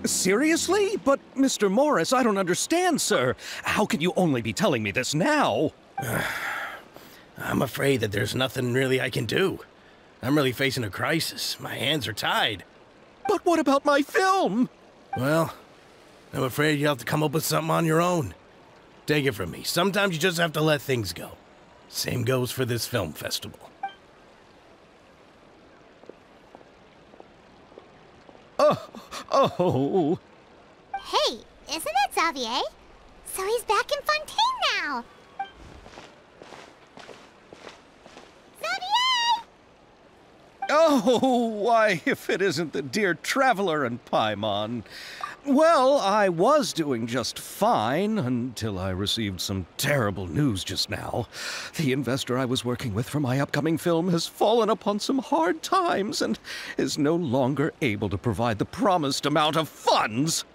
Seriously? But, Mr. Morris, I don't understand, sir. How can you only be telling me this now? I'm afraid that there's nothing really I can do. I'm really facing a crisis. My hands are tied. But what about my film? Well, I'm afraid you'll have to come up with something on your own. Take it from me. Sometimes you just have to let things go. Same goes for this film festival. Oh. Hey, isn't that Xavier? So he's back in Fontaine now. Xavier! Oh, why, if it isn't the dear Traveler and Paimon. Well, I was doing just fine until I received some terrible news just now. The investor I was working with for my upcoming film has fallen upon some hard times and is no longer able to provide the promised amount of funds.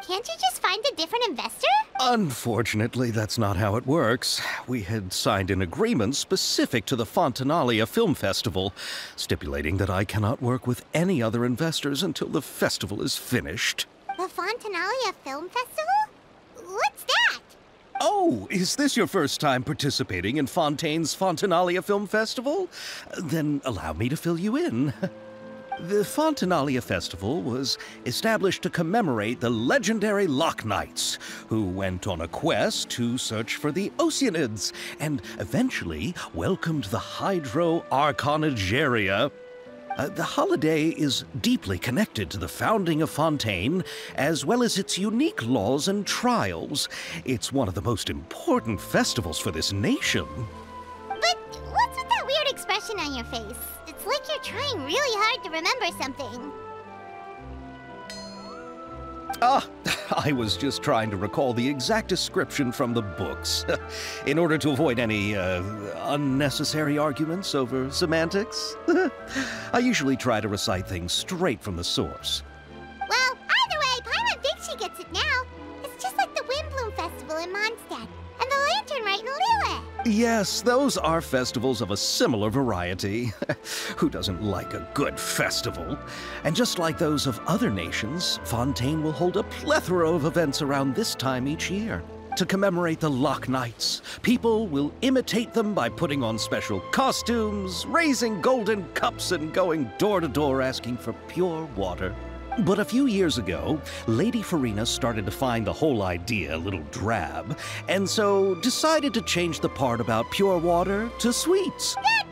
Can't you just find a different investor? Unfortunately, that's not how it works. We had signed an agreement specific to the Fontanalia Film Festival, stipulating that I cannot work with any other investors until the festival is finished. The Fontanalia Film Festival? What's that? Oh, is this your first time participating in Fontaine's Fontanalia Film Festival? Then allow me to fill you in. The Fontanalia Festival was established to commemorate the legendary Loch Knights, who went on a quest to search for the Oceanids, and eventually welcomed the Hydro Arconageria. The holiday is deeply connected to the founding of Fontaine, as well as its unique laws and trials. It's one of the most important festivals for this nation. But what's with that weird expression on your face? It's like you're trying really hard to remember something. I was just trying to recall the exact description from the books, in order to avoid any unnecessary arguments over semantics. I usually try to recite things straight from the source. Well, either way, Paimon thinks she gets it now. It's just like the Windbloom Festival in Mondstadt, and the Lantern Rite in Lille. Yes, those are festivals of a similar variety. Who doesn't like a good festival? And just like those of other nations, Fontaine will hold a plethora of events around this time each year. To commemorate the Loch Knights, people will imitate them by putting on special costumes, raising golden cups, and going door to door asking for pure water. But a few years ago, Lady Farina started to find the whole idea a little drab, and so decided to change the part about pure water to sweets. That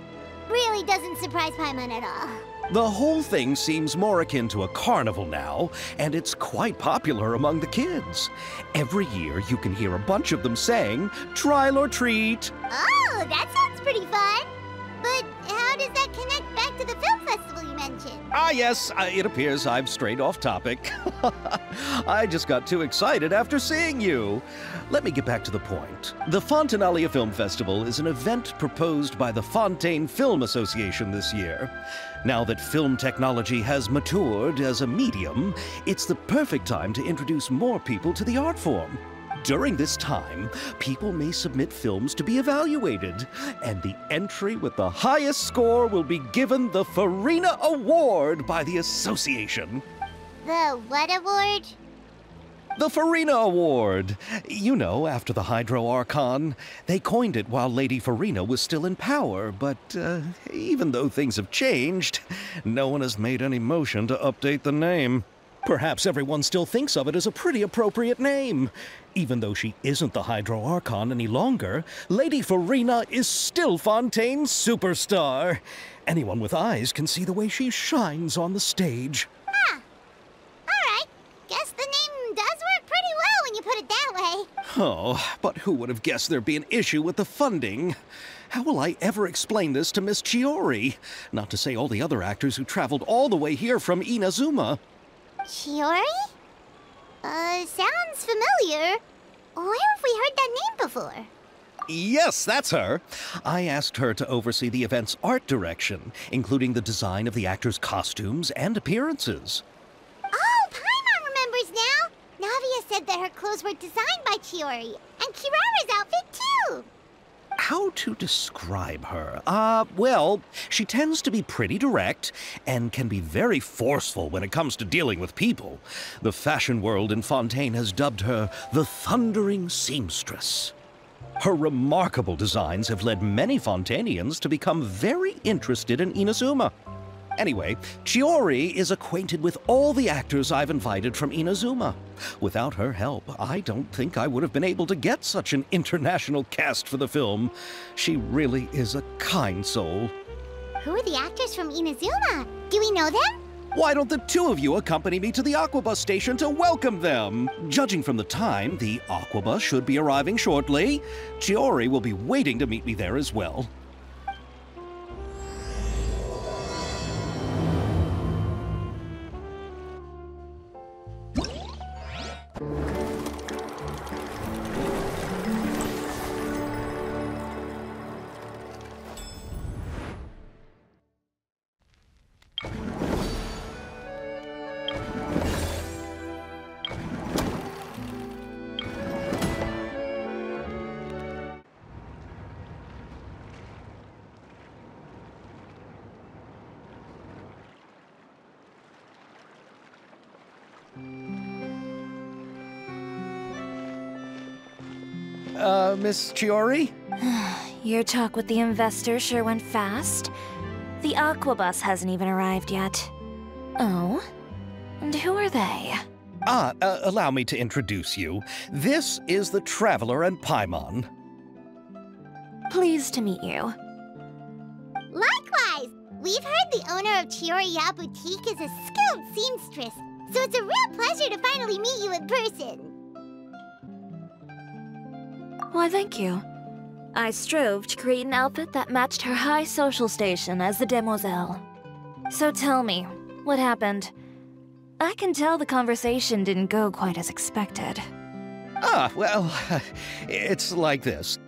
really doesn't surprise Paimon at all. The whole thing seems more akin to a carnival now, and it's quite popular among the kids. Every year you can hear a bunch of them saying, "Trial or treat." Oh, that sounds pretty fun. But how does that connect back to the film festival you mentioned? Yes, it appears I've strayed off topic. I just got too excited after seeing you. Let me get back to the point. The Fontanalia Film Festival is an event proposed by the Fontaine Film Association this year. Now that film technology has matured as a medium, it's the perfect time to introduce more people to the art form. During this time, people may submit films to be evaluated, and the entry with the highest score will be given the Farina Award by the association. The what award? The Farina Award. You know, after the Hydro Archon. They coined it while Lady Farina was still in power, but even though things have changed, no one has made any motion to update the name. Perhaps everyone still thinks of it as a pretty appropriate name. Even though she isn't the Hydro Archon any longer, Lady Farina is still Fontaine's superstar. Anyone with eyes can see the way she shines on the stage. Huh. Alright. Guess the name does work pretty well when you put it that way. Oh, but who would have guessed there'd be an issue with the funding? How will I ever explain this to Miss Chiori? Not to say all the other actors who traveled all the way here from Inazuma. Chiori? Sounds familiar. Where have we heard that name before? Yes, that's her. I asked her to oversee the event's art direction, including the design of the actors' costumes and appearances. Oh, Paimon remembers now! Navia said that her clothes were designed by Chiori, and Kirara's outfit too! how to describe her? Well, she tends to be pretty direct and can be very forceful when it comes to dealing with people. The fashion world in Fontaine has dubbed her the Thundering Seamstress. Her remarkable designs have led many Fontainians to become very interested in Inazuma. Anyway, Chiori is acquainted with all the actors I've invited from Inazuma. Without her help, I don't think I would have been able to get such an international cast for the film. She really is a kind soul. Who are the actors from Inazuma? Do we know them? Why don't the two of you accompany me to the Aquabus station to welcome them? Judging from the time, the Aquabus should be arriving shortly. Chiori will be waiting to meet me there as well. Miss Chiori? Your talk with the investor sure went fast. The Aquabus hasn't even arrived yet. Oh? And who are they? Allow me to introduce you. This is the Traveler and Paimon. Pleased to meet you. Likewise! We've heard the owner of Chioriya Boutique is a skilled seamstress, so it's a real pleasure to finally meet you in person. Why, thank you. I strove to create an outfit that matched her high social station as the demoiselle. So tell me, what happened? I can tell the conversation didn't go quite as expected. Well, it's like this.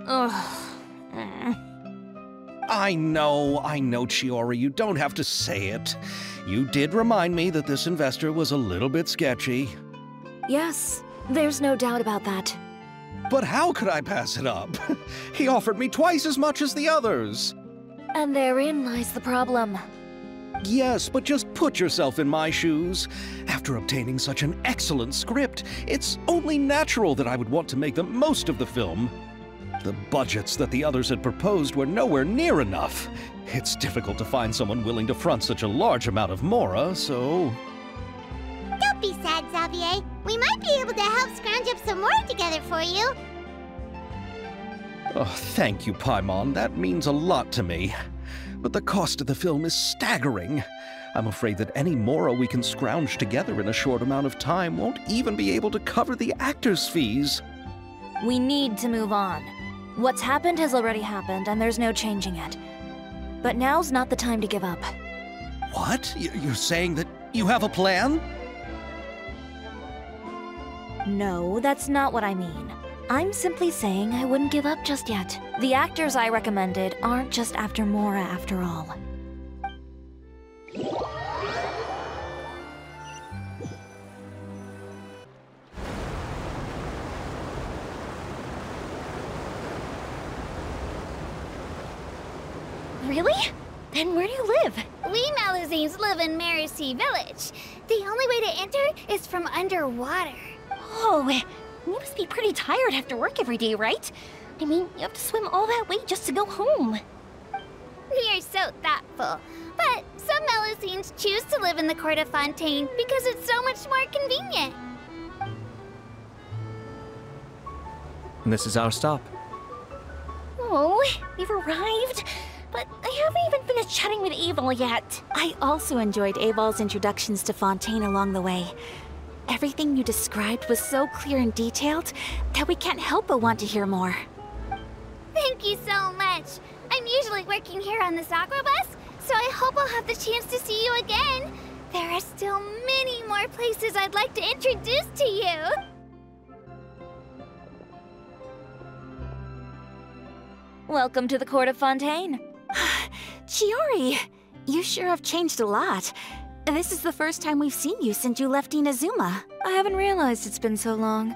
Ugh. I know, Chiori, you don't have to say it. You did remind me that this investor was a little bit sketchy. Yes, there's no doubt about that. But how could I pass it up? He offered me twice as much as the others. And therein lies the problem. Yes, but just put yourself in my shoes. After obtaining such an excellent script, it's only natural that I would want to make the most of the film. The budgets that the others had proposed were nowhere near enough. It's difficult to find someone willing to front such a large amount of mora, so... Don't be sad, Xavier. We might be able to help scrounge up some more together for you. Oh, thank you, Paimon. That means a lot to me. But the cost of the film is staggering. I'm afraid that any mora we can scrounge together in a short amount of time won't even be able to cover the actors' fees. We need to move on. What's happened has already happened, and there's no changing it. But now's not the time to give up. What? You're saying that you have a plan? No, that's not what I mean. I'm simply saying I wouldn't give up just yet. The actors I recommended aren't just after Mora after all. Really? Then where do you live? We Malazines live in Mercy Village. The only way to enter is from underwater. Oh, you must be pretty tired after work every day, right? I mean, you have to swim all that way just to go home. We are so thoughtful. But some Malazines choose to live in the court of Fontaine because it's so much more convenient. And this is our stop. Oh, we've arrived. But I haven't even finished chatting with Aval yet. I also enjoyed Aval's introductions to Fontaine along the way. Everything you described was so clear and detailed that we can't help but want to hear more. Thank you so much. I'm usually working here on this Aquabus, so I hope I'll have the chance to see you again. There are still many more places I'd like to introduce to you. Welcome to the court of Fontaine. Chiori, you sure have changed a lot. This is the first time we've seen you since you left Inazuma. I haven't realized it's been so long.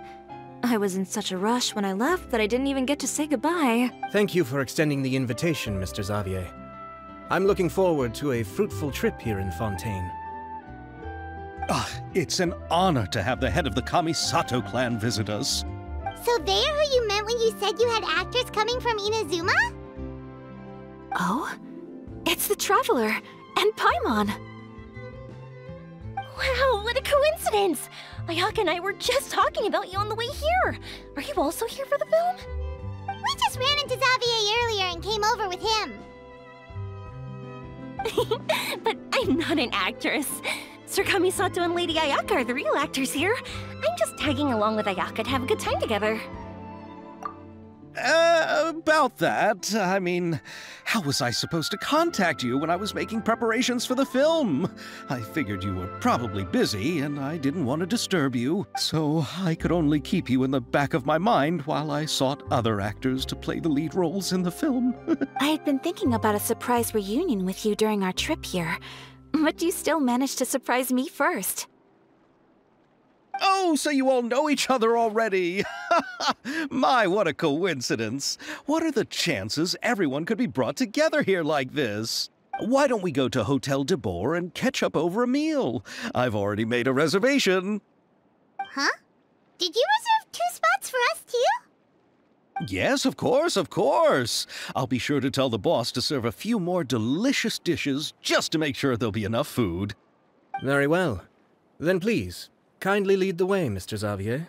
I was in such a rush when I left that I didn't even get to say goodbye. Thank you for extending the invitation, Mr. Xavier. I'm looking forward to a fruitful trip here in Fontaine. It's an honor to have the head of the Kamisato clan visit us. So they're who you meant when you said you had actors coming from Inazuma? Oh? It's the Traveler and Paimon. Wow, what a coincidence! Ayaka and I were just talking about you on the way here. Are you also here for the film? We just ran into Xavier earlier and came over with him. But I'm not an actress. Sir Kamisato and Lady Ayaka are the real actors here. I'm just tagging along with Ayaka to have a good time together. About that, I mean, how was I supposed to contact you when I was making preparations for the film? I figured you were probably busy, and I didn't want to disturb you, so I could only keep you in the back of my mind while I sought other actors to play the lead roles in the film. I had been thinking about a surprise reunion with you during our trip here, but you still managed to surprise me first. Oh, so you all know each other already! My, what a coincidence! What are the chances everyone could be brought together here like this? Why don't we go to Hotel de Boer and catch up over a meal? I've already made a reservation. Huh? Did you reserve 2 spots for us too? Yes, of course, of course. I'll be sure to tell the boss to serve a few more delicious dishes just to make sure there'll be enough food. Very well. Then please, kindly lead the way, Mr. Xavier.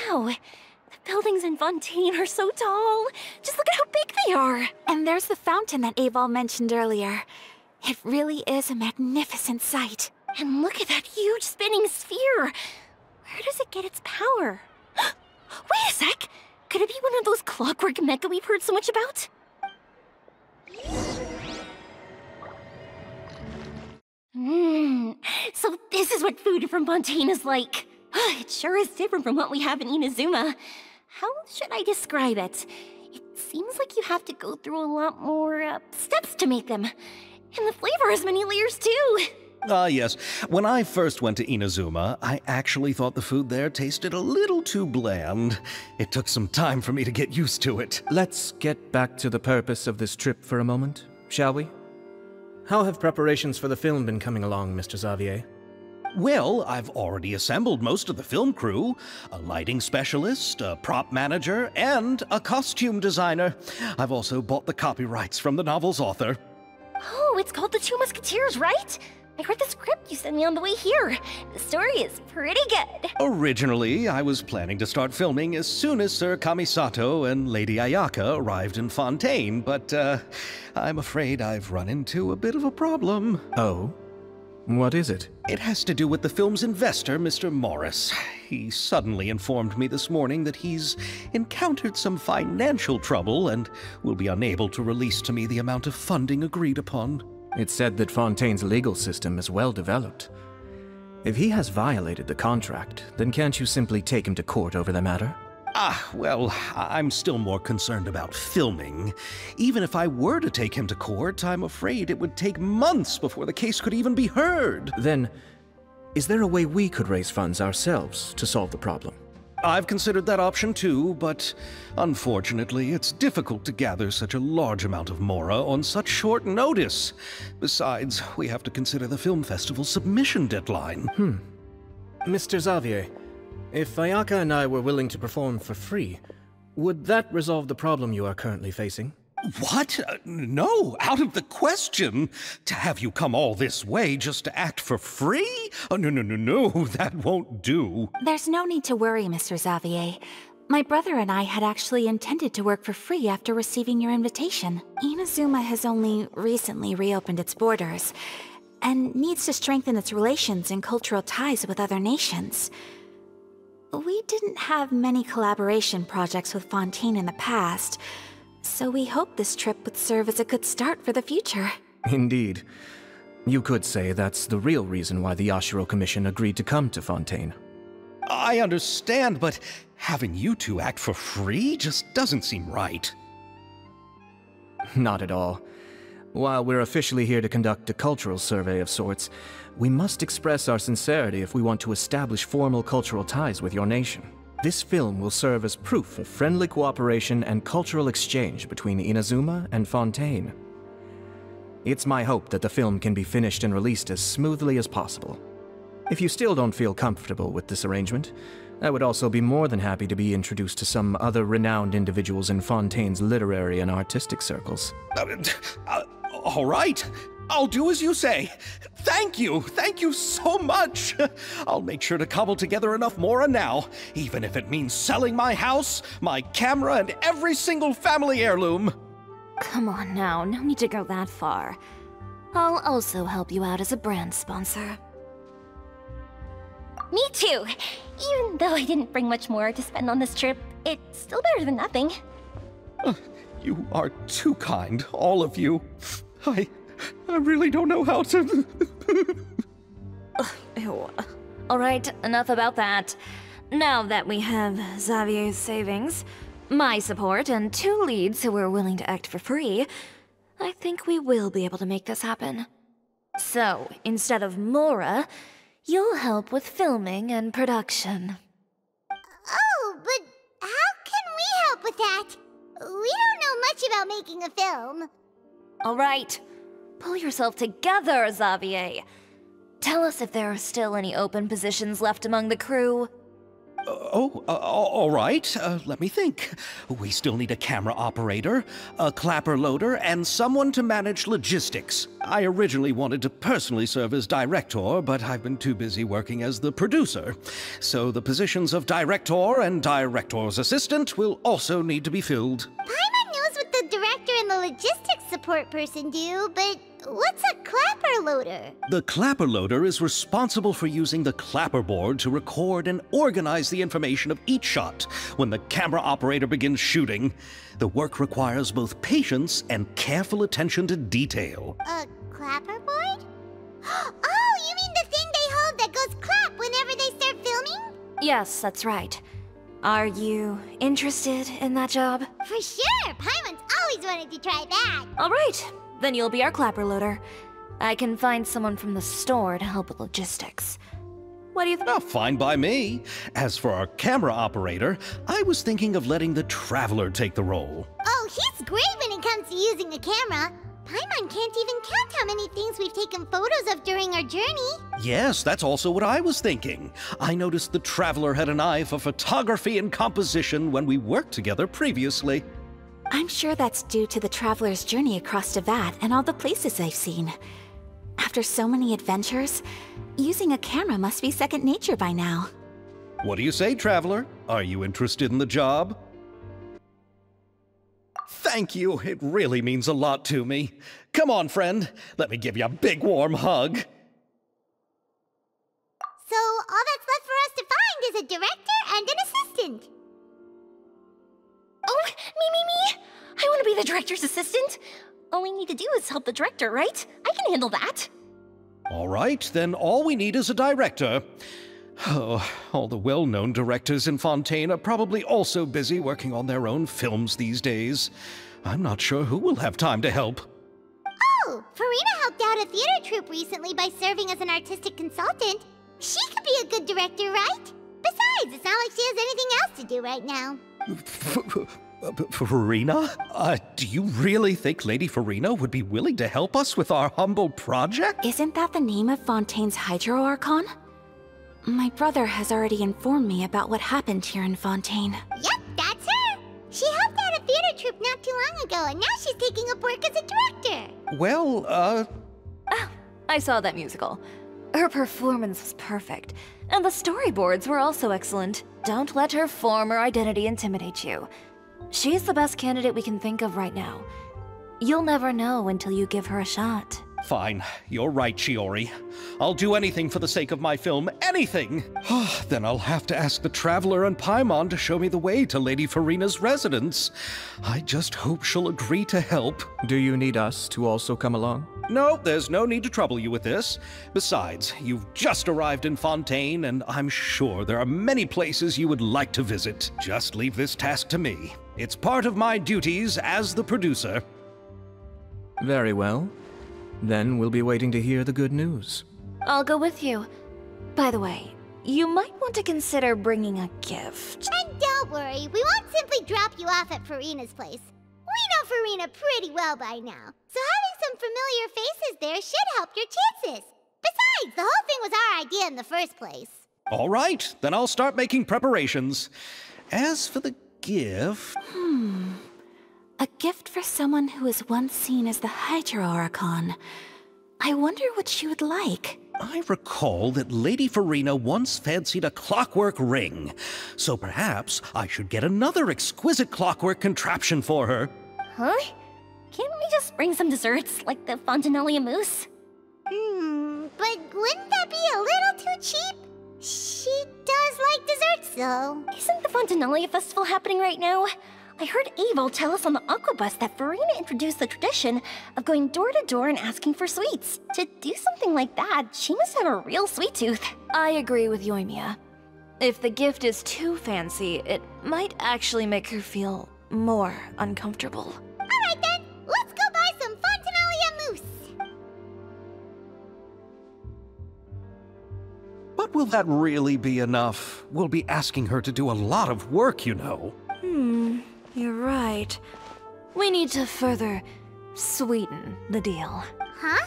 Wow, the buildings in Fontaine are so tall. Just look at how big they are. And there's the fountain that Aval mentioned earlier. It really is a magnificent sight. And look at that huge spinning sphere. Where does it get its power? Wait a sec! Could it be one of those clockwork mecha we've heard so much about? So this is what food from Fontaine is like. It sure is different from what we have in Inazuma. How should I describe it? It seems like you have to go through a lot more steps to make them. And the flavor has many layers too. Yes. When I first went to Inazuma, I actually thought the food there tasted a little too bland. It took some time for me to get used to it. Let's get back to the purpose of this trip for a moment, shall we? How have preparations for the film been coming along, Mr. Xavier? Well, I've already assembled most of the film crew. A lighting specialist, a prop manager, and a costume designer. I've also bought the copyrights from the novel's author. Oh, it's called The Two Musketeers, right? I read the script you sent me on the way here. The story is pretty good. Originally, I was planning to start filming as soon as Sir Kamisato and Lady Ayaka arrived in Fontaine, but I'm afraid I've run into a bit of a problem. Oh? What is it? It has to do with the film's investor, Mr. Morris. He suddenly informed me this morning that he's encountered some financial trouble and will be unable to release to me the amount of funding agreed upon. It's said that Fontaine's legal system is well developed. If he has violated the contract, then can't you simply take him to court over the matter? Well, I'm still more concerned about filming. Even if I were to take him to court, I'm afraid it would take months before the case could even be heard. Then, is there a way we could raise funds ourselves to solve the problem? I've considered that option too, but unfortunately, it's difficult to gather such a large amount of mora on such short notice. Besides, we have to consider the film festival's submission deadline. Mr. Xavier, if Ayaka and I were willing to perform for free, would that resolve the problem you are currently facing? What? No, out of the question. To have you come all this way just to act for free? Oh, no, that won't do. There's no need to worry, Mr. Xavier. My brother and I had actually intended to work for free after receiving your invitation. Inazuma has only recently reopened its borders, and needs to strengthen its relations and cultural ties with other nations. We didn't have many collaboration projects with Fontaine in the past, so we hoped this trip would serve as a good start for the future. Indeed. You could say that's the real reason why the Yashiro Commission agreed to come to Fontaine. I understand, but Having you two act for free just doesn't seem right. Not at all. While we're officially here to conduct a cultural survey of sorts, we must express our sincerity if we want to establish formal cultural ties with your nation. This film will serve as proof of friendly cooperation and cultural exchange between Inazuma and Fontaine. It's my hope that the film can be finished and released as smoothly as possible. If you still don't feel comfortable with this arrangement, I would also be more than happy to be introduced to some other renowned individuals in Fontaine's literary and artistic circles. All right. I'll do as you say. Thank you so much. I'll make sure to cobble together enough mora now, even if it means selling my house, my camera, and every single family heirloom. Come on now, no need to go that far. I'll also help you out as a brand sponsor. Me too! Even though I didn't bring much more to spend on this trip, it's still better than nothing. You are too kind, all of you. I really don't know how to... Ew. Alright, enough about that. Now that we have Xavier's savings, my support, and 2 leads who are willing to act for free, I think we will be able to make this happen. So, instead of Mora, you'll help with filming and production. Oh, but how can we help with that? We don't know much about making a film. Alright, pull yourself together, Xavier. Tell us if there are still any open positions left among the crew. All right. Let me think. We still need a camera operator, a clapper loader, and someone to manage logistics. I originally wanted to personally serve as director, but I've been too busy working as the producer. So the positions of director and director's assistant will also need to be filled. Paimon knows what the director and the logistics support person do, but what's a clapper loader? The clapper loader is responsible for using the clapper board to record and organize the information of each shot when the camera operator begins shooting. The work requires both patience and careful attention to detail. A clapper board? Oh, you mean the thing they hold that goes clap whenever they start filming? Yes, that's right. Are you interested in that job? For sure! Paimon's always wanted to try that! Alright, then you'll be our clapper loader. I can find someone from the store to help with logistics. What do you think? Oh, fine by me. As for our camera operator, I was thinking of letting the Traveler take the role. Oh, he's great when it comes to using the camera. Paimon can't even count how many things we've taken photos of during our journey. Yes, that's also what I was thinking. I noticed the Traveler had an eye for photography and composition when we worked together previously. I'm sure that's due to the Traveler's journey across Devat and all the places I've seen. After so many adventures, using a camera must be second nature by now. What do you say, Traveler? Are you interested in the job? Thank you. It really means a lot to me. Come on, friend. Let me give you a big warm hug. So all that's left for us to find is a director and an assistant. Oh, me! I want to be the director's assistant. All we need to do is help the director, right? I can handle that. All right, then all we need is a director. Oh, all the well-known directors in Fontaine are probably also busy working on their own films these days. I'm not sure who will have time to help. Oh, Farina helped out a theater troupe recently by serving as an artistic consultant. She could be a good director, right? Besides, it's not like she has anything else to do right now. Farina? Do you really think Lady Farina would be willing to help us with our humble project? Isn't that the name of Fontaine's Hydro Archon? My brother has already informed me about what happened here in Fontaine. Yep, that's her. She helped out a theater troupe not too long ago, and now she's taking up work as a director. Well, I saw that musical. Her performance was perfect, and the storyboards were also excellent. Don't let her former identity intimidate you. She's the best candidate we can think of right now. You'll never know until you give her a shot. Fine, you're right, Shiori. I'll do anything for the sake of my film, anything! Then I'll have to ask the Traveler and Paimon to show me the way to Lady Farina's residence. I just hope she'll agree to help. Do you need us to also come along? No, there's no need to trouble you with this. Besides, you've just arrived in Fontaine, and I'm sure there are many places you would like to visit. Just leave this task to me. It's part of my duties as the producer. Very well. Then we'll be waiting to hear the good news. I'll go with you. By the way, you might want to consider bringing a gift. And don't worry, we won't simply drop you off at Farina's place. We know Farina pretty well by now, so having some familiar faces there should help your chances. Besides, the whole thing was our idea in the first place. All right, then I'll start making preparations. As for the gift... A gift for someone who was once seen as the Hydra Oricon. I wonder what she would like. I recall that Lady Farina once fancied a clockwork ring, so perhaps I should get another exquisite clockwork contraption for her. Huh? Can't we just bring some desserts, like the Fontinalia mousse? But wouldn't that be a little too cheap? She does like desserts, though. Isn't the Fontinalia festival happening right now? I heard Abel tell us on the Aquabus that Farina introduced the tradition of going door to door and asking for sweets. To do something like that, she must have a real sweet tooth. I agree with Yoimiya. If the gift is too fancy, it might actually make her feel more uncomfortable. Alright then, let's go buy some Fontinalia mousse. But will that really be enough? We'll be asking her to do a lot of work, you know. You're right. We need to further sweeten the deal. Huh?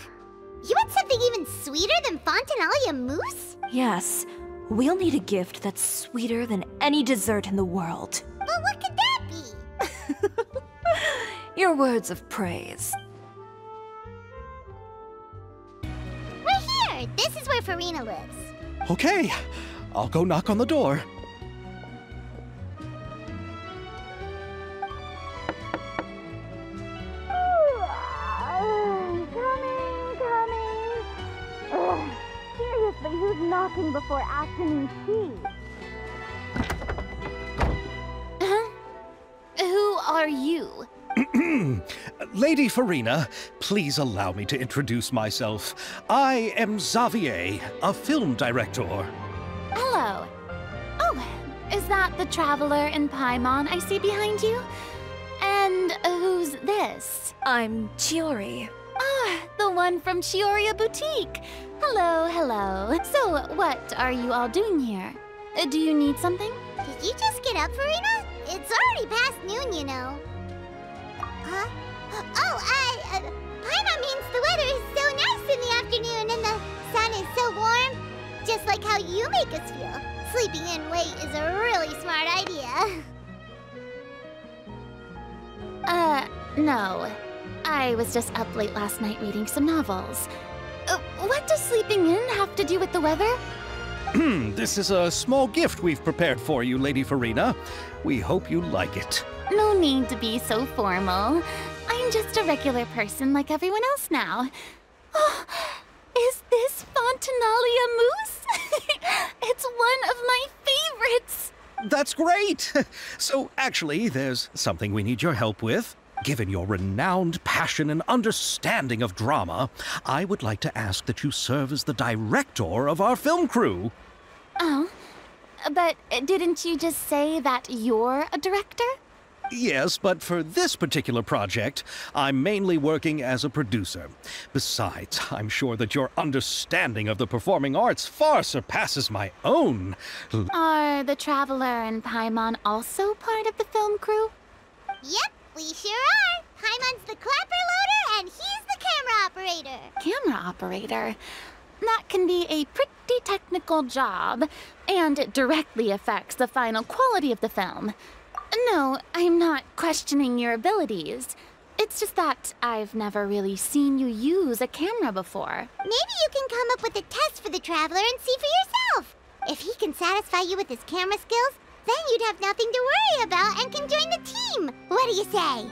You want something even sweeter than Fontinalia mousse? Yes, we'll need a gift that's sweeter than any dessert in the world. But what could that be? Your words of praise. We're here! This is where Farina lives. Okay, I'll go knock on the door. Seriously, who's knocking before afternoon tea? Who are you? Lady Farina, please allow me to introduce myself. I am Xavier, a film director. Hello. Oh, is that the Traveler and Paimon I see behind you? And who's this? I'm Chiori. Ah, the one from Chioria Boutique. Hello, hello. So, what are you all doing here? Do you need something? Did you just get up, Farina? It's already past noon, you know. Huh? Oh, Paimon means the weather is so nice in the afternoon and the sun is so warm. Just like how you make us feel. Sleeping in late is a really smart idea. No. I was just up late last night reading some novels. What does sleeping in have to do with the weather? This is a small gift we've prepared for you, Lady Farina. We hope you like it. No need to be so formal. I'm just a regular person like everyone else now. Oh, is this Fontinalia mousse? It's one of my favorites. That's great! So, actually, there's something we need your help with. Given your renowned passion and understanding of drama, I would like to ask that you serve as the director of our film crew. Oh, but didn't you just say that you're a director? Yes, but for this particular project, I'm mainly working as a producer. Besides, I'm sure that your understanding of the performing arts far surpasses my own. Are the Traveler and Paimon also part of the film crew? Yep, we sure are. Paimon's the clapper loader and he's the camera operator. Camera operator? That can be a pretty technical job, and it directly affects the final quality of the film. No, I'm not questioning your abilities. It's just that I've never really seen you use a camera before. Maybe you can come up with a test for the Traveler and see for yourself. If he can satisfy you with his camera skills, then you'd have nothing to worry about and can join the team. What do you say?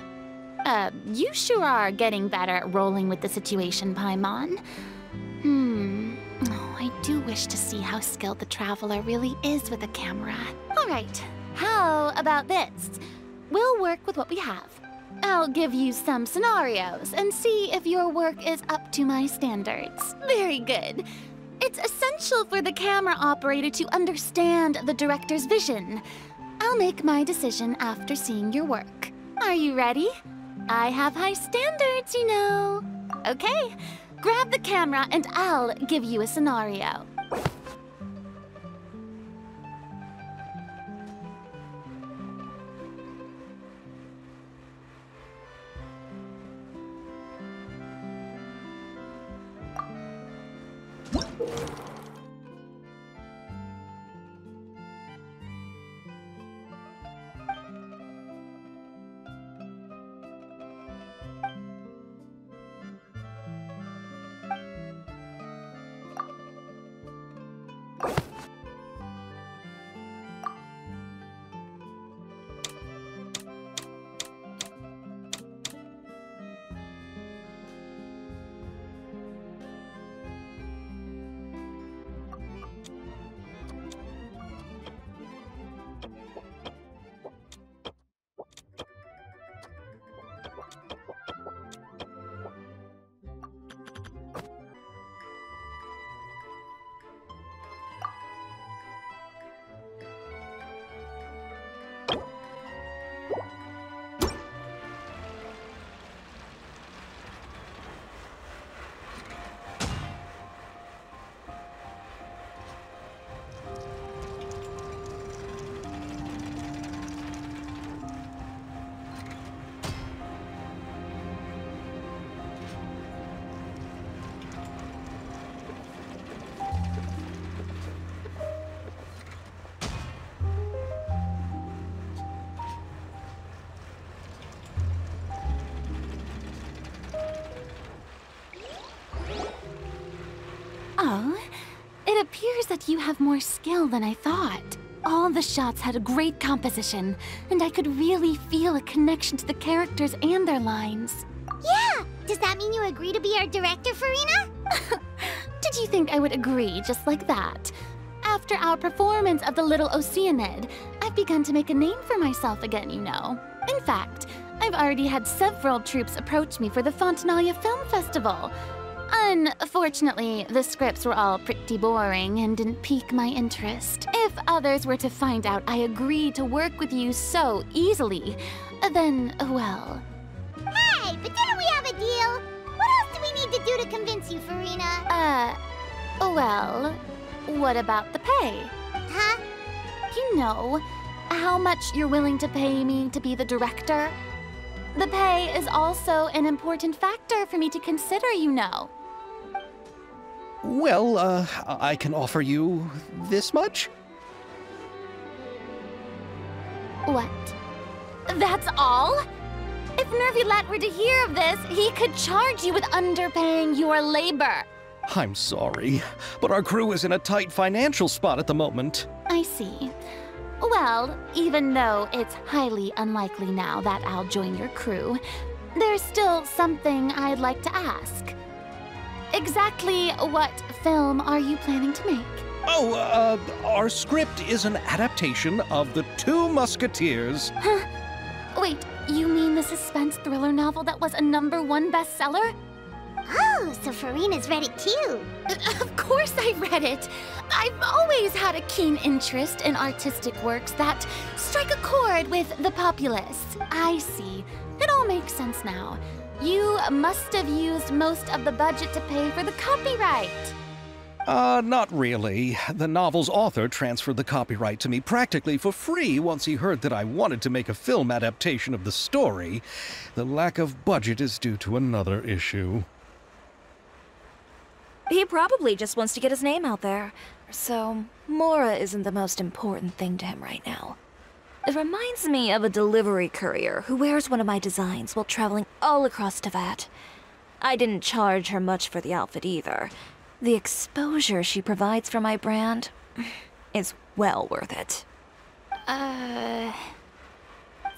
You sure are getting better at rolling with the situation, Paimon. Oh, I do wish to see how skilled the Traveler really is with a camera. Alright, how about this? We'll work with what we have. I'll give you some scenarios and see if your work is up to my standards. Very good. It's essential for the camera operator to understand the director's vision. I'll make my decision after seeing your work. Are you ready? I have high standards, you know. Okay, grab the camera and I'll give you a scenario. Oh, it appears that you have more skill than I thought. All the shots had a great composition, and I could really feel a connection to the characters and their lines. Yeah! Does that mean you agree to be our director, Farina? Did you think I would agree just like that? After our performance of The Little Oceanid, I've begun to make a name for myself again, you know. In fact, I've already had several troops approach me for the Fontanalia Film Festival. Unfortunately, the scripts were all pretty boring and didn't pique my interest. If others were to find out I agreed to work with you so easily, then, well... Hey, but didn't we have a deal? What else do we need to do to convince you, Farina? Well, what about the pay? Huh? You know, how much you're willing to pay me to be the director? The pay is also an important factor for me to consider, you know. Well, I can offer you this much? What? That's all? If Nervilat were to hear of this, he could charge you with underpaying your labor. I'm sorry, but our crew is in a tight financial spot at the moment. I see. Well, even though it's highly unlikely now that I'll join your crew, there's still something I'd like to ask. Exactly what film are you planning to make? Oh, our script is an adaptation of The Two Musketeers. Huh? Wait, you mean the suspense thriller novel that was a #1 bestseller? Oh, so Farina's read it too. Of course I read it. I've always had a keen interest in artistic works that strike a chord with the populace. I see. It all makes sense now. You must have used most of the budget to pay for the copyright. Not really. The novel's author transferred the copyright to me practically for free once he heard that I wanted to make a film adaptation of the story. The lack of budget is due to another issue. He probably just wants to get his name out there. So, Mora isn't the most important thing to him right now. It reminds me of a delivery courier who wears one of my designs while traveling all across Teyvat. I didn't charge her much for the outfit either. The exposure she provides for my brand is well worth it.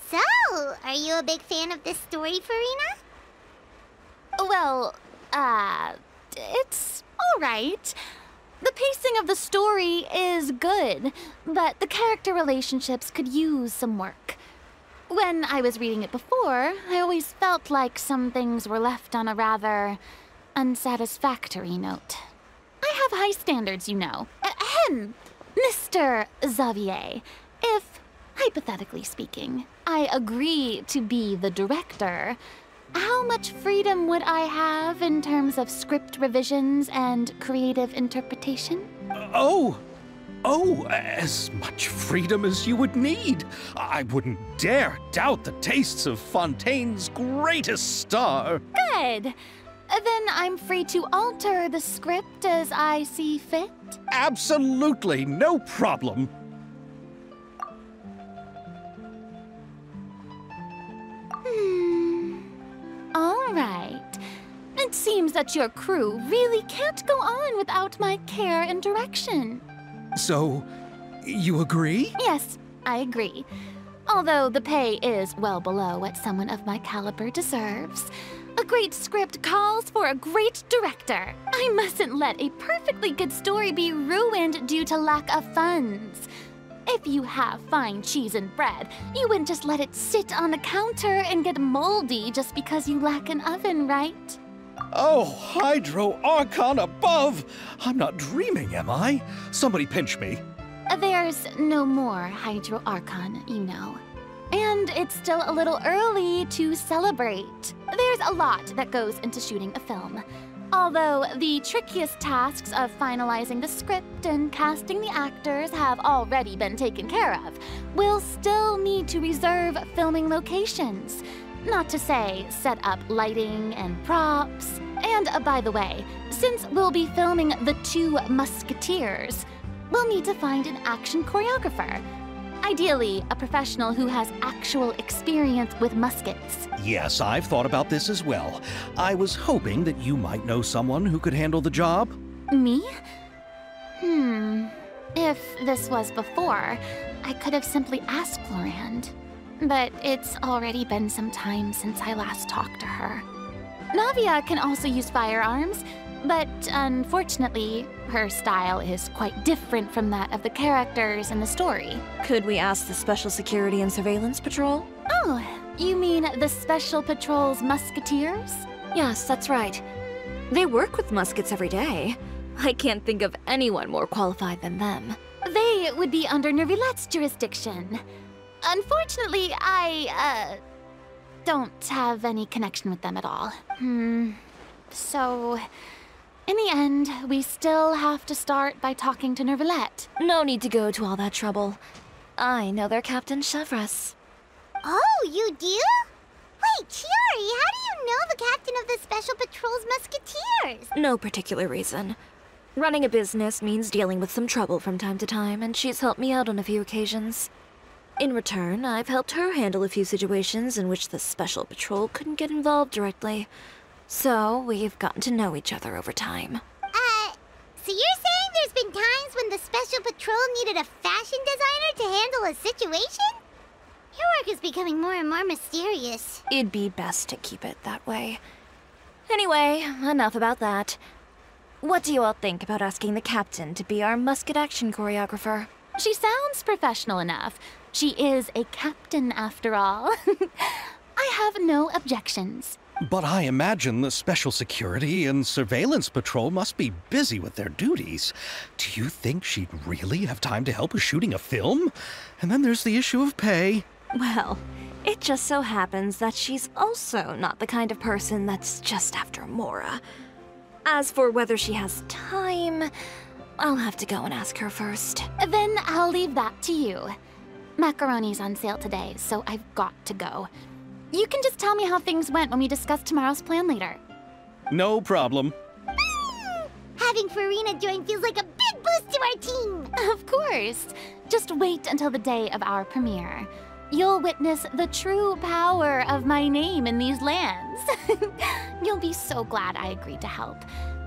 So, are you a big fan of this story, Farina? Well, it's alright. The pacing of the story is good, but the character relationships could use some work. When I was reading it before, I always felt like some things were left on a rather unsatisfactory note. I have high standards, you know. Ahem, Mr. Xavier. If, hypothetically speaking, I agree to be the director, how much freedom would I have in terms of script revisions and creative interpretation? As much freedom as you would need. I wouldn't dare doubt the tastes of Fontaine's greatest star. Good. Then I'm free to alter the script as I see fit? Absolutely, no problem. All right. It seems that your crew really can't go on without my care and direction. So, you agree? Yes, I agree. Although the pay is well below what someone of my caliber deserves. A great script calls for a great director. I mustn't let a perfectly good story be ruined due to lack of funds. If you have fine cheese and bread, you wouldn't just let it sit on the counter and get moldy just because you lack an oven, right? Oh, Hydro Archon above! I'm not dreaming, am I? Somebody pinch me. There's no more Hydro Archon, you know. And it's still a little early to celebrate. There's a lot that goes into shooting a film. Although the trickiest tasks of finalizing the script and casting the actors have already been taken care of, we'll still need to reserve filming locations. Not to say set up lighting and props. And by the way, since we'll be filming the 2 Musketeers, we'll need to find an action choreographer. Ideally, a professional who has actual experience with muskets. Yes, I've thought about this as well. I was hoping that you might know someone who could handle the job. Me? If this was before, I could have simply asked Florand. But it's already been some time since I last talked to her. Navia can also use firearms, but unfortunately, her style is quite different from that of the characters in the story. Could we ask the Special Security and Surveillance Patrol? Oh, you mean the Special Patrol's Musketeers? Yes, that's right. They work with muskets every day. I can't think of anyone more qualified than them. They would be under Nervilette's jurisdiction. Unfortunately, I, don't have any connection with them at all. So, in the end, we still have to start by talking to Nervilette. No need to go to all that trouble. I know their Captain Chevres. Oh, you do? Wait, Chiori, how do you know the captain of the Special Patrol's Musketeers? No particular reason. Running a business means dealing with some trouble from time to time, and she's helped me out on a few occasions. In return, I've helped her handle a few situations in which the Special Patrol couldn't get involved directly. So, we've gotten to know each other over time. So you're saying there's been times when the Special Patrol needed a fashion designer to handle a situation? Your work is becoming more and more mysterious. It'd be best to keep it that way. Anyway, enough about that. What do you all think about asking the captain to be our musket action choreographer? She sounds professional enough. She is a captain, after all. I have no objections. But I imagine the Special Security and Surveillance Patrol must be busy with their duties. Do you think she'd really have time to help with shooting a film? And then there's the issue of pay. Well, it just so happens that she's also not the kind of person that's just after Mora. As for whether she has time, I'll have to go and ask her first. Then I'll leave that to you. Macaroni's on sale today, so I've got to go. You can just tell me how things went when we discuss tomorrow's plan later. No problem. Having Farina join feels like a big boost to our team. Of course. Just wait until the day of our premiere. You'll witness the true power of my name in these lands. You'll be so glad I agreed to help.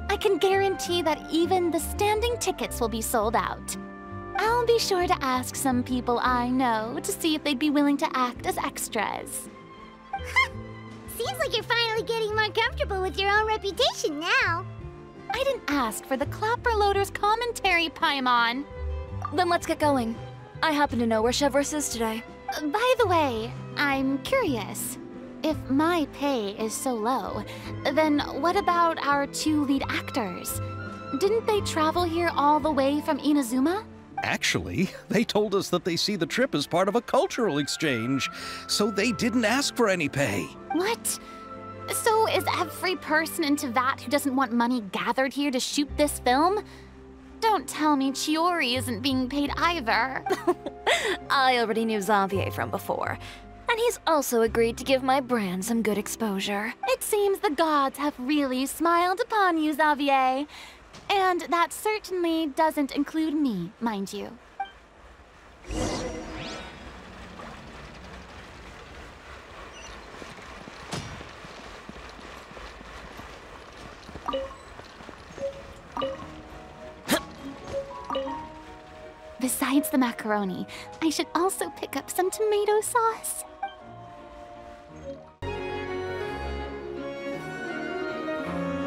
I can guarantee that even the standing tickets will be sold out. I'll be sure to ask some people I know to see if they'd be willing to act as extras. Seems like you're finally getting more comfortable with your own reputation now. I didn't ask for the Clapper Loader's commentary, Paimon. Then let's get going. I happen to know where Chevreuse is today. By the way, I'm curious. If my pay is so low, then what about our 2 lead actors? Didn't they travel here all the way from Inazuma? Actually, they told us that they see the trip as part of a cultural exchange, so they didn't ask for any pay. What? So is every person in Teyvat who doesn't want money gathered here to shoot this film? Don't tell me Chiori isn't being paid either. I already knew Xavier from before, and he's also agreed to give my brand some good exposure. It seems the gods have really smiled upon you, Xavier. And that certainly doesn't include me, mind you. Besides the macaroni, I should also pick up some tomato sauce.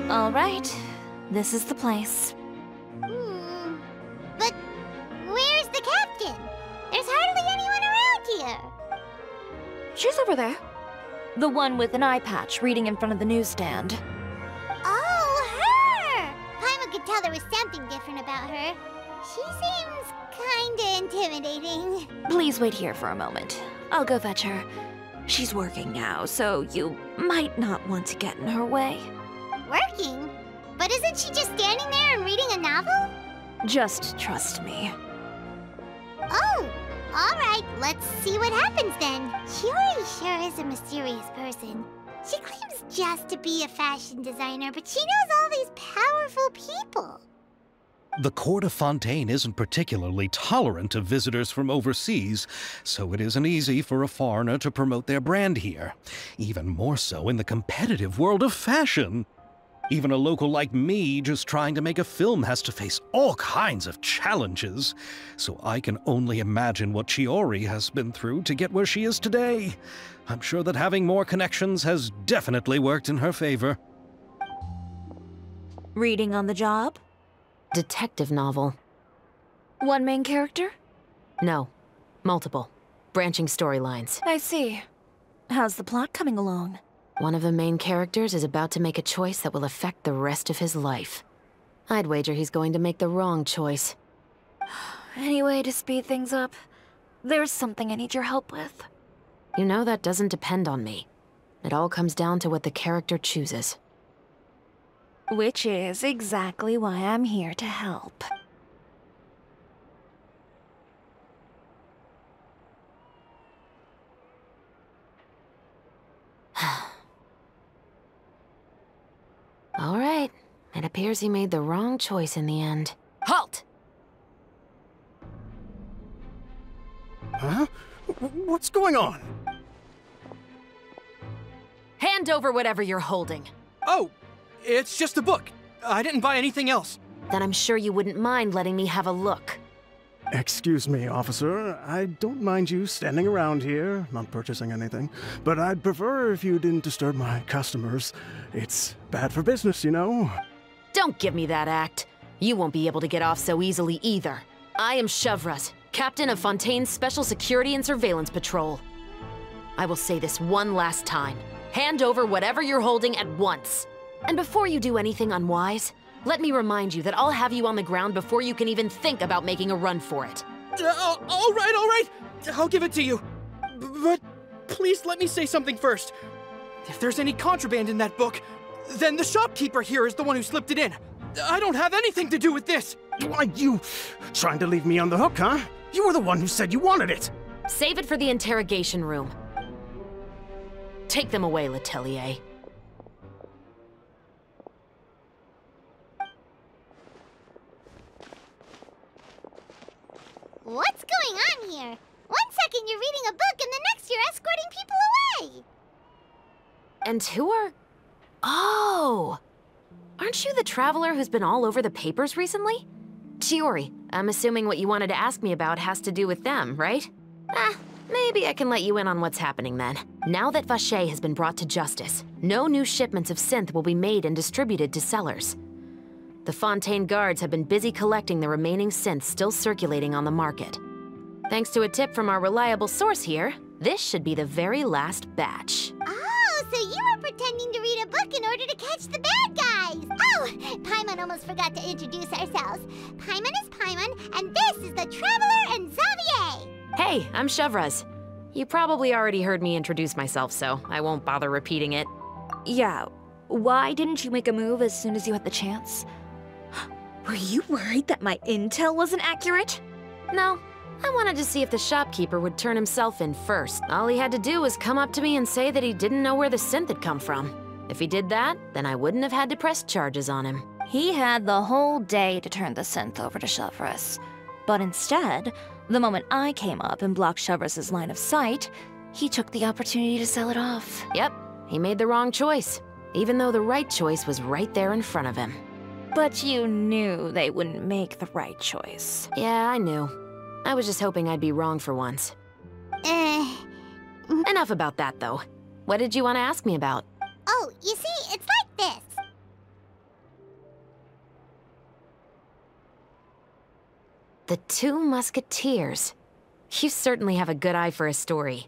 All right, this is the place. But where's the captain? There's hardly anyone around here. She's over there. The one with an eye patch reading in front of the newsstand. Oh, her! Paimon could tell there was something different about her. She seems kinda intimidating. Please wait here for a moment. I'll go fetch her. She's working now, so you might not want to get in her way. Working? But isn't she just standing there and reading a novel? Just trust me. Oh, alright, let's see what happens then. Chiori sure is a mysterious person. She claims just to be a fashion designer, but she knows all these powerful people. The court of Fontaine isn't particularly tolerant of visitors from overseas, so it isn't easy for a foreigner to promote their brand here. Even more so in the competitive world of fashion. Even a local like me just trying to make a film has to face all kinds of challenges, so I can only imagine what Chiori has been through to get where she is today. I'm sure that having more connections has definitely worked in her favor. Reading on the job? Detective novel. One main character? No. Multiple. Branching storylines. I see. How's the plot coming along? One of the main characters is about to make a choice that will affect the rest of his life. I'd wager he's going to make the wrong choice. Any way to speed things up? There's something I need your help with. You know that doesn't depend on me. It all comes down to what the character chooses. Which is exactly why I'm here to help. All right. It appears he made the wrong choice in the end. Halt! Huh? What's going on? Hand over whatever you're holding. Oh, it's just a book. I didn't buy anything else. Then I'm sure you wouldn't mind letting me have a look. Excuse me, officer. I don't mind you standing around here, not purchasing anything, but I'd prefer if you didn't disturb my customers. It's bad for business, you know? Don't give me that act. You won't be able to get off so easily either. I am Chevreuse, captain of Fontaine's Special Security and Surveillance Patrol. I will say this one last time. Hand over whatever you're holding at once. And before you do anything unwise, let me remind you that I'll have you on the ground before you can even think about making a run for it. All right. I'll give it to you. But please let me say something first. If there's any contraband in that book, then the shopkeeper here is the one who slipped it in. I don't have anything to do with this. Why, you trying to leave me on the hook, huh? You were the one who said you wanted it. Save it for the interrogation room. Take them away, Letelier. What's going on here? One second you're reading a book and the next you're escorting people away. And who are... Oh! Aren't you the traveler who's been all over the papers recently? Chiori, I'm assuming what you wanted to ask me about has to do with them, right? Maybe I can let you in on what's happening then. Now that Vache has been brought to justice, no new shipments of synth will be made and distributed to sellers. The Fontaine guards have been busy collecting the remaining synths still circulating on the market. Thanks to a tip from our reliable source here, this should be the very last batch. Oh, so you were pretending to read a book in order to catch the bad guys! Oh, Paimon almost forgot to introduce ourselves. Paimon is Paimon, and this is the Traveler and Xavier! Hey, I'm Chevraz. You probably already heard me introduce myself, so I won't bother repeating it. Yeah, why didn't you make a move as soon as you had the chance? Were you worried that my intel wasn't accurate? No, I wanted to see if the shopkeeper would turn himself in first. All he had to do was come up to me and say that he didn't know where the synth had come from. If he did that, then I wouldn't have had to press charges on him. He had the whole day to turn the synth over to Chevraz. But instead, the moment I came up and blocked Chevraz's line of sight, he took the opportunity to sell it off. Yep, he made the wrong choice, even though the right choice was right there in front of him. But you knew they wouldn't make the right choice. Yeah, I knew. I was just hoping I'd be wrong for once. Enough about that, though. What did you want to ask me about? Oh, you see, it's like this. The Two Musketeers. You certainly have a good eye for a story.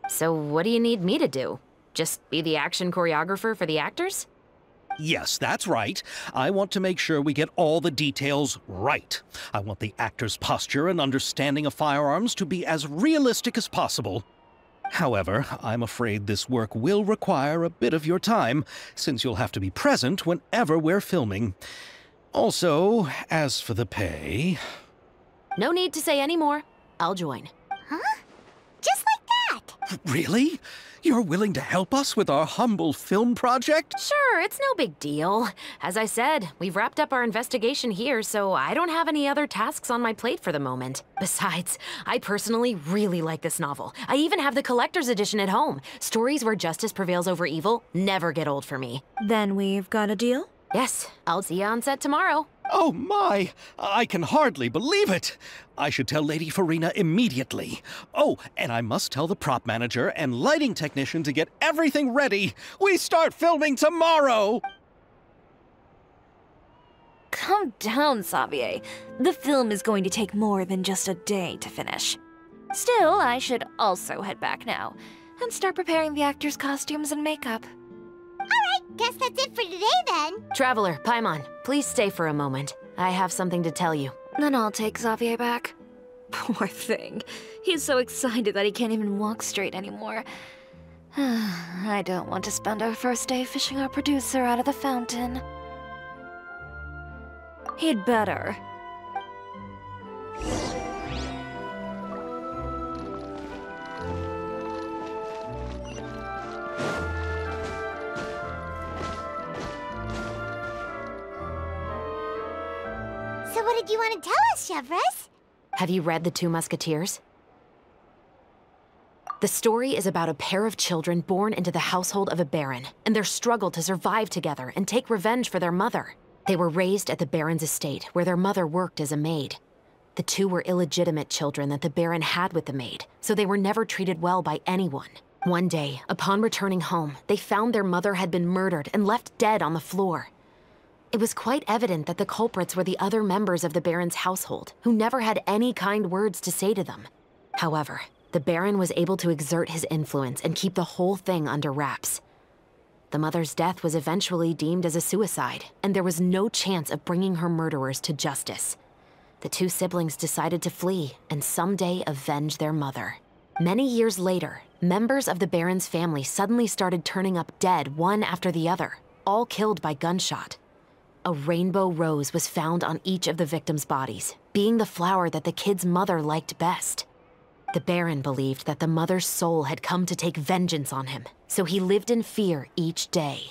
So what do you need me to do? Just be the action choreographer for the actors? Yes, that's right. I want to make sure we get all the details right. I want the actor's posture and understanding of firearms to be as realistic as possible. However, I'm afraid this work will require a bit of your time, since you'll have to be present whenever we're filming. Also, as for the pay... No need to say any more. I'll join. Huh? Just like that? Really? You're willing to help us with our humble film project? Sure, it's no big deal. As I said, we've wrapped up our investigation here, so I don't have any other tasks on my plate for the moment. Besides, I personally really like this novel. I even have the collector's edition at home. Stories where justice prevails over evil never get old for me. Then we've got a deal? Yes, I'll see you on set tomorrow. Oh my! I can hardly believe it! I should tell Lady Farina immediately. Oh, and I must tell the prop manager and lighting technician to get everything ready. We start filming tomorrow! Calm down, Xavier. The film is going to take more than just a day to finish. Still, I should also head back now and start preparing the actors' costumes and makeup. Alright, guess that's it for today then. Traveler, Paimon, please stay for a moment. I have something to tell you. Then I'll take Xavier back. Poor thing. He's so excited that he can't even walk straight anymore. I don't want to spend our first day fishing our producer out of the fountain. He'd better. So what did you want to tell us, Chevraz? Have you read The Two Musketeers? The story is about a pair of children born into the household of a baron, and their struggle to survive together and take revenge for their mother. They were raised at the baron's estate, where their mother worked as a maid. The two were illegitimate children that the baron had with the maid, so they were never treated well by anyone. One day, upon returning home, they found their mother had been murdered and left dead on the floor. It was quite evident that the culprits were the other members of the Baron's household, who never had any kind words to say to them. However, the Baron was able to exert his influence and keep the whole thing under wraps. The mother's death was eventually deemed as a suicide, and there was no chance of bringing her murderers to justice. The two siblings decided to flee and someday avenge their mother. Many years later, members of the Baron's family suddenly started turning up dead one after the other, all killed by gunshot. A rainbow rose was found on each of the victims' bodies, being the flower that the kid's mother liked best. The Baron believed that the mother's soul had come to take vengeance on him, so he lived in fear each day.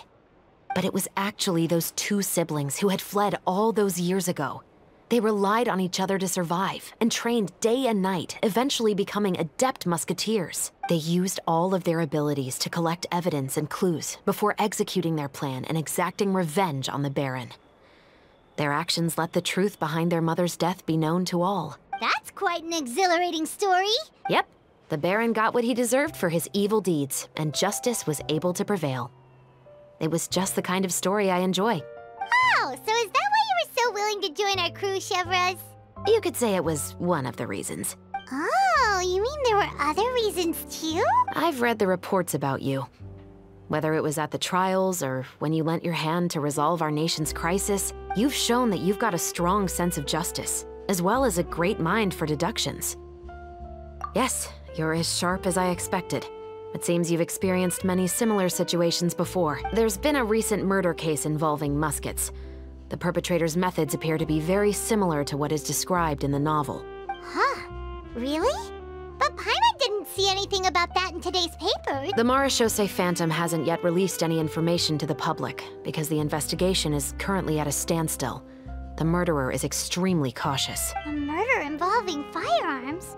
But it was actually those two siblings who had fled all those years ago. They relied on each other to survive and trained day and night, eventually becoming adept musketeers. They used all of their abilities to collect evidence and clues before executing their plan and exacting revenge on the Baron. Their actions let the truth behind their mother's death be known to all. That's quite an exhilarating story. Yep. The Baron got what he deserved for his evil deeds, and justice was able to prevail. It was just the kind of story I enjoy. Oh, so is that why you were so willing to join our crew, Chevraz? You could say it was one of the reasons. Oh, you mean there were other reasons too? I've read the reports about you. Whether it was at the trials or when you lent your hand to resolve our nation's crisis, you've shown that you've got a strong sense of justice, as well as a great mind for deductions. Yes, you're as sharp as I expected. It seems you've experienced many similar situations before. There's been a recent murder case involving Muskets. The perpetrator's methods appear to be very similar to what is described in the novel. Huh? Really? But Paimon didn't see anything about that in today's paper. The Marechaussee Phantom hasn't yet released any information to the public because the investigation is currently at a standstill. The murderer is extremely cautious. A murder involving firearms?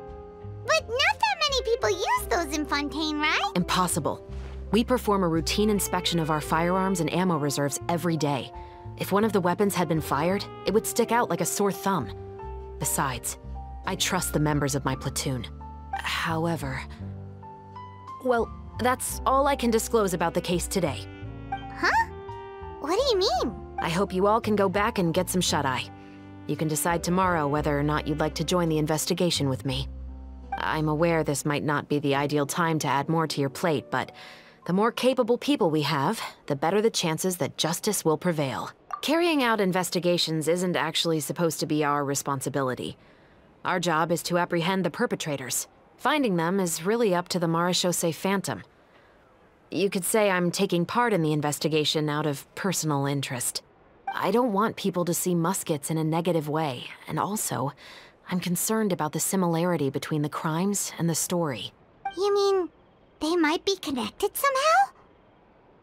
But not that many people use those in Fontaine, right? Impossible. We perform a routine inspection of our firearms and ammo reserves every day. If one of the weapons had been fired, it would stick out like a sore thumb. Besides, I trust the members of my platoon. However... Well, that's all I can disclose about the case today. Huh? What do you mean? I hope you all can go back and get some shut-eye. You can decide tomorrow whether or not you'd like to join the investigation with me. I'm aware this might not be the ideal time to add more to your plate, but the more capable people we have, the better the chances that justice will prevail. Carrying out investigations isn't actually supposed to be our responsibility. Our job is to apprehend the perpetrators. Finding them is really up to the Marechaussee Phantom. You could say I'm taking part in the investigation out of personal interest. I don't want people to see Muskets in a negative way, and also, I'm concerned about the similarity between the crimes and the story. You mean they might be connected somehow?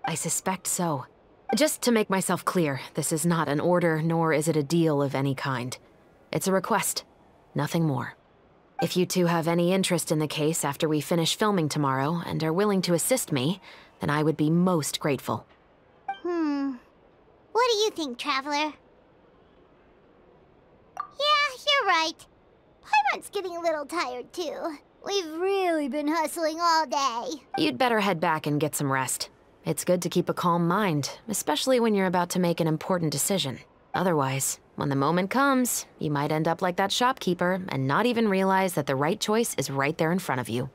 I suspect so. Just to make myself clear, this is not an order, nor is it a deal of any kind. It's a request, nothing more. If you two have any interest in the case after we finish filming tomorrow and are willing to assist me, then I would be most grateful. What do you think, Traveler? Yeah, you're right. Paimon's getting a little tired, too. We've really been hustling all day. You'd better head back and get some rest. It's good to keep a calm mind, especially when you're about to make an important decision. Otherwise, when the moment comes, you might end up like that shopkeeper and not even realize that the right choice is right there in front of you.